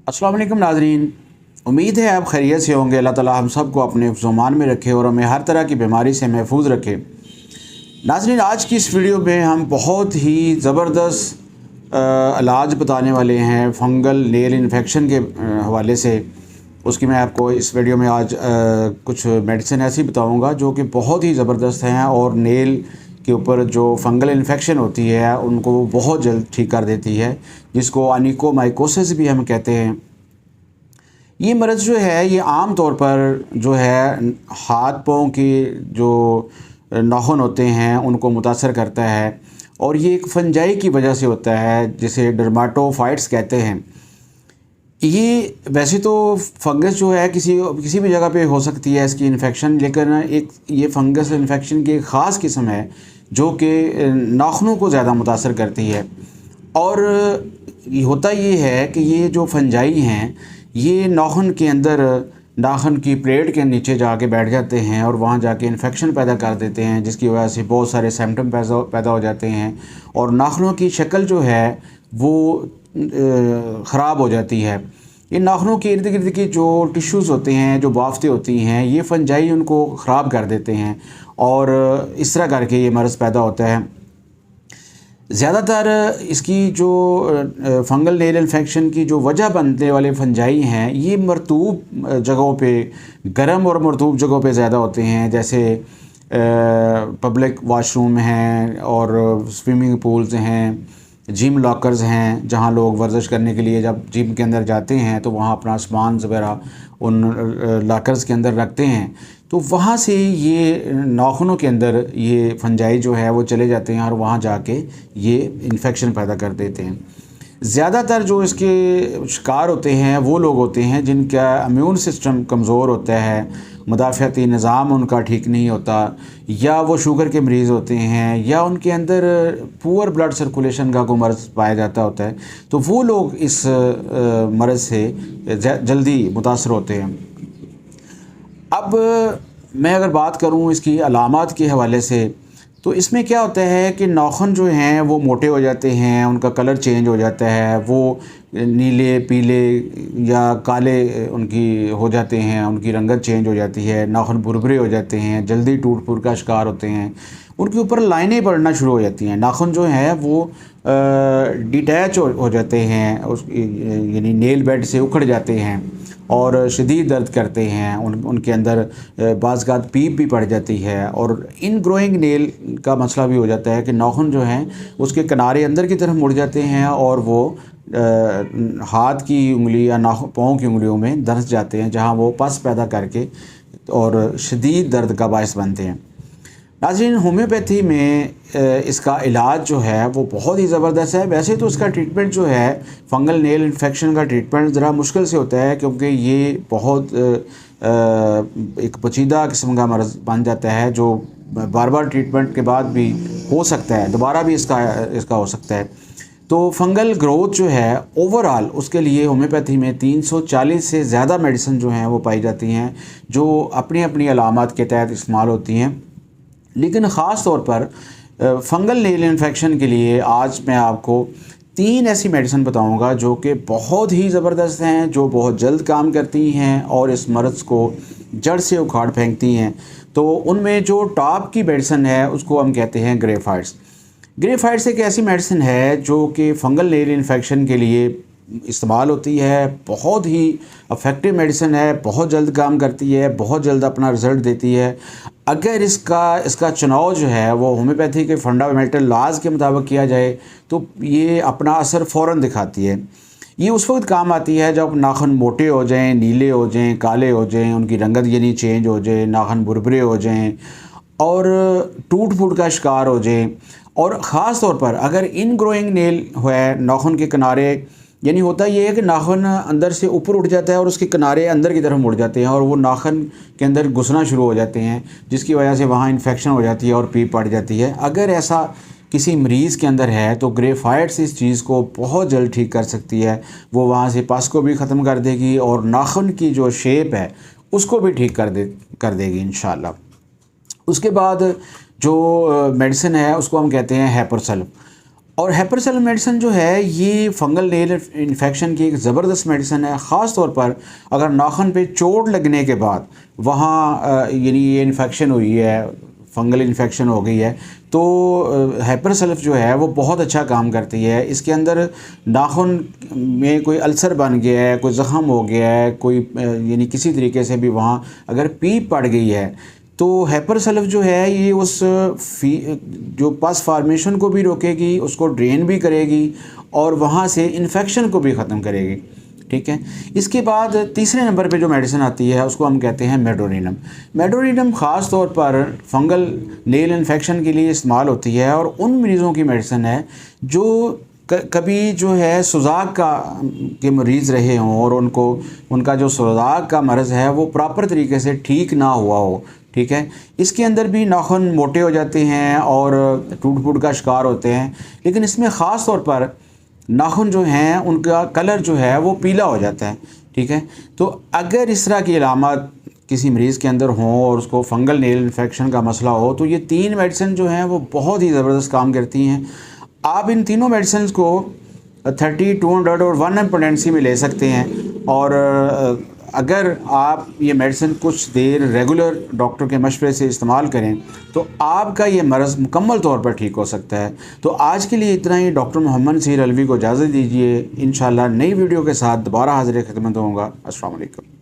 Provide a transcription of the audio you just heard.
अस्सलाम वालेकुम नाज़रीन, उम्मीद है आप खैरियत से होंगे। अल्लाह ताला हम सब को अपने ज़ुमान में रखे और हमें हर तरह की बीमारी से महफूज रखे। नाज़रीन, आज की इस वीडियो में हम बहुत ही ज़बरदस्त इलाज बताने वाले हैं फंगल नेल इन्फेक्शन के हवाले से। उसकी मैं आपको इस वीडियो में आज कुछ मेडिसिन ऐसी बताऊंगा जो कि बहुत ही ज़बरदस्त हैं और नेल के ऊपर जो फंगल इन्फेक्शन होती है उनको बहुत जल्द ठीक कर देती है, जिसको अनिकोमाइकोसिस भी हम कहते हैं। ये मर्ज़ जो है ये आम तौर पर जो है हाथ पाँव के जो नाखून होते हैं उनको मुतासर करता है और ये एक फंजाई की वजह से होता है जिसे डर्माटोफाइट्स कहते हैं। ये वैसे तो फंगस जो है किसी भी जगह पे हो सकती है इसकी इन्फेक्शन, लेकिन एक ये फंगस इन्फेक्शन की एक ख़ास किस्म है जो कि नाखूनों को ज़्यादा मुतासर करती है। और होता ये है कि ये जो फंजाई हैं ये नाखून के अंदर नाखून की प्लेट के नीचे जाके बैठ जाते हैं और वहाँ जाके इन्फेक्शन पैदा कर देते हैं, जिसकी वजह से बहुत सारे सिम्टम पैदा हो जाते हैं और नाखूनों की शक्ल जो है वो ख़राब हो जाती है। इन नाखूनों के इर्द गिर्द की जो टिश्यूज़ होते हैं, जो बाफ्तें होती हैं, ये फंजाई उनको ख़राब कर देते हैं और इस तरह करके ये मर्ज़ पैदा होता है। ज़्यादातर इसकी जो फंगल नेल इन्फेक्शन की जो वजह बनने वाले फंजाई हैं ये मरतूब जगहों पे, गर्म और मरतूब जगहों पे ज़्यादा होते हैं, जैसे पब्लिक वाशरूम हैं और स्विमिंग पूल्स हैं, जिम लॉकर्स हैं, जहां लोग वर्जिश करने के लिए जब जिम के अंदर जाते हैं तो वहां अपना सामान वगैरह उन लॉकर्स के अंदर रखते हैं, तो वहाँ से ये नाखूनों के अंदर ये फंजाई जो है वो चले जाते हैं और वहाँ जाके ये इन्फेक्शन पैदा कर देते हैं। ज़्यादातर जो इसके शिकार होते हैं वो लोग होते हैं जिनका इम्यून सिस्टम कमज़ोर होता है, मुदाफ़ाती निज़ाम उनका ठीक नहीं होता, या वो शुगर के मरीज़ होते हैं, या उनके अंदर पुअर ब्लड सर्कुलेशन का कोई मर्ज़ पाया जाता होता है, तो वो लोग इस मर्ज़ से जल्दी मुतासर होते हैं। अब मैं अगर बात करूं इसकी अलामात के हवाले से, तो इसमें क्या होता है कि नाखून जो हैं वो मोटे हो जाते हैं, उनका कलर चेंज हो जाता है, वो नीले पीले या काले उनकी हो जाते हैं, उनकी रंगत चेंज हो जाती है, नाखून भुरभुरे हो जाते हैं, जल्दी टूट फूट का शिकार होते हैं, उनके ऊपर लाइनें पड़ना शुरू हो जाती हैं, नाखून जो है वो डिटैच हो जाते हैं, उस यानी नेल बेड से उखड़ जाते हैं और शदीद दर्द करते हैं, उनके अंदर बाज़-औक़ात पीप भी पड़ जाती है। और इन ग्रोइंग नेल का मसला भी हो जाता है कि नाखून जो हैं उसके किनारे अंदर की तरफ मुड़ जाते हैं और वो हाथ की उंगली या पाँव की उंगलियों में धंस जाते हैं, जहां वो पस पैदा करके और शदीद दर्द का बायस बनते हैं। नाज़रीन, होम्योपैथी में इसका इलाज जो है वो बहुत ही ज़बरदस्त है। वैसे तो इसका ट्रीटमेंट जो है फंगल नेल इन्फेक्शन का ट्रीटमेंट ज़रा मुश्किल से होता है, क्योंकि ये बहुत एक पेचीदा किस्म का मर्ज़ बन जाता है जो बार बार ट्रीटमेंट के बाद भी हो सकता है, दोबारा भी इसका हो सकता है। तो फंगल ग्रोथ जो है ओवरऑल उसके लिए होम्योपैथी में 340 से ज़्यादा मेडिसिन जो हैं वो पाई जाती हैं, जो अपनी अपनी अलामत के तहत इस्तेमाल होती हैं। लेकिन ख़ास तौर पर फंगल नेल इन्फेक्शन के लिए आज मैं आपको 3 ऐसी मेडिसिन बताऊंगा जो कि बहुत ही ज़बरदस्त हैं, जो बहुत जल्द काम करती हैं और इस मर्ज़ को जड़ से उखाड़ फेंकती हैं। तो उनमें जो टॉप की मेडिसिन है उसको हम कहते हैं ग्रेफाइट्स। ग्रेफाइट्स एक ऐसी मेडिसिन है जो कि फंगल नेल इन्फेक्शन के लिए इस्तेमाल होती है, बहुत ही इफ़ेक्टिव मेडिसिन है, बहुत जल्द काम करती है, बहुत जल्द अपना रिज़ल्ट देती है। अगर इसका चुनाव जो है वो होम्योपैथी के फंडामेंटल लॉज के मुताबिक किया जाए तो ये अपना असर फ़ौरन दिखाती है। ये उस वक्त काम आती है जब नाखून मोटे हो जाएं, नीले हो जाएं, काले हो जाएं, उनकी रंगत यानी चेंज हो जाए, नाखून भुरभुरे हो जाएं और टूट फूट का शिकार हो जाएं। और ख़ास तौर पर अगर इन ग्रोइंग नेल है नाखून के किनारे, यानी होता ये है कि नाखून अंदर से ऊपर उठ जाता है और उसके किनारे अंदर की तरफ मुड़ जाते हैं और वो नाखून के अंदर घुसना शुरू हो जाते हैं, जिसकी वजह से वहाँ इन्फेक्शन हो जाती है और पीप पड़ जाती है। अगर ऐसा किसी मरीज़ के अंदर है तो ग्रेफाइट्स इस चीज़ को बहुत जल्द ठीक कर सकती है। वो वहाँ से पस को भी ख़त्म कर देगी और नाखून की जो शेप है उसको भी ठीक कर देगी इंशाल्लाह। उसके बाद जो मेडिसिन है उसको हम कहते हैं हैपरसल्फ। और हेपरसेलुलर मेडिसिन जो है ये फंगल नेल इन्फेक्शन की एक ज़बरदस्त मेडिसिन है। ख़ास तौर पर अगर नाखून पे चोट लगने के बाद वहाँ यानी ये इन्फेक्शन हुई है, फंगल इन्फेक्शन हो गई है, तो हेपरसेलुलर जो है वो बहुत अच्छा काम करती है। इसके अंदर नाखून में कोई अल्सर बन गया है, कोई ज़ख़म हो गया है, कोई यानी किसी तरीके से भी वहाँ अगर पीप पड़ गई है तो हेपरसेलुलर जो है ये उस जो पस फार्मेशन को भी रोकेगी, उसको ड्रेन भी करेगी और वहाँ से इन्फेक्शन को भी ख़त्म करेगी। ठीक है। इसके बाद तीसरे नंबर पे जो मेडिसिन आती है उसको हम कहते हैं मेडोनिनम। मेडोनिनम ख़ास तौर पर फंगल नेल इन्फेक्शन के लिए इस्तेमाल होती है और उन मरीज़ों की मेडिसिन है जो कभी जो है सुजाक के मरीज़ रहे हों और उनका जो सुजाक का मर्ज़ है वो प्रॉपर तरीके से ठीक ना हुआ हो। ठीक है। इसके अंदर भी नाखून मोटे हो जाते हैं और टूट फूट का शिकार होते हैं, लेकिन इसमें ख़ास तौर पर नाखून जो हैं उनका कलर जो है वो पीला हो जाता है। ठीक है। तो अगर इस तरह की अलामत किसी मरीज़ के अंदर हों और उसको फंगल नेल इन्फेक्शन का मसला हो तो ये 3 मेडिसिन जो हैं वो बहुत ही ज़बरदस्त काम करती हैं। आप इन तीनों मेडिसिन को 30, 200 और 1 पोटेंसी में ले सकते हैं और अगर आप ये मेडिसिन कुछ देर रेगुलर डॉक्टर के मशवरे से इस्तेमाल करें तो आपका ये मर्ज़ मुकम्मल तौर पर ठीक हो सकता है। तो आज के लिए इतना ही। डॉक्टर मोहम्मद नसीर अलवी को इजाज़त दीजिए। इंशाअल्लाह नई वीडियो के साथ दोबारा हाज़िर खिदमत होऊंगा। अस्सलाम वालेकुम।